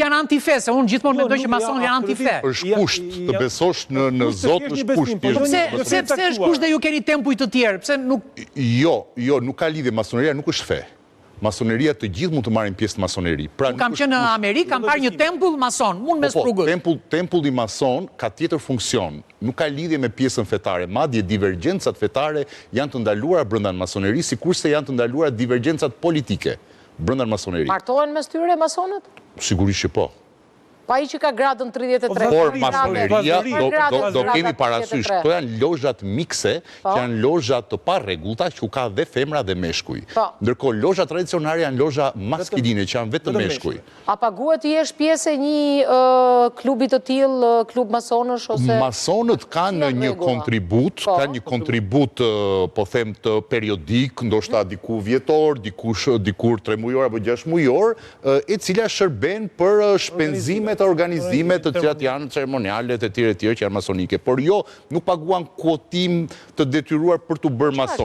janë antife, se unë gjithmonë mendoj që masonët janë antife. Është kusht të besosh në Zot, është kusht. Pse është kusht dhe ju keni tempuj të tjerë? Pse nuk... Jo, nuk ka lidhje. Masoneria nuk është fe. Masoneria të gjithë mund të marrin pjesë në masoneri. Unë kam qenë në Amerikë, kam parë një tempull mason, mund me sprugët. Tempulli mason ka tjetër funksion. Nuk ka lidhje me pjesën fetare. Madje divergjencat fetare janë të ndaluara brenda masonerisë, sikurse janë të ndaluara divergjencat politike brenda masonerisë. Martohen mes tyre masonët? Sigurisht që po. Pa i që ka gradën 33. Por masoneria do kemi parasysh, këto janë lozhat mikse, që janë lozhat të parregullta, që ka dhe femra dhe meshkuj. Ndërkohë lozhat tradicionale janë lozha maskiline, që janë vetëm meshkuj. A paguhet të jesh pjesë e një klubi të tillë, klub masonësh ose... Masonët kanë një kontribut, po them të periodik, ndoshta diku vjetor, dikur 3 mujor apo 6 mujor, e cila shërben për shpenzimet të organizimet të cilat janë ceremonialet e tjera që janë masonike, por jo, nuk paguan kuotim të detyruar për të bërë mason.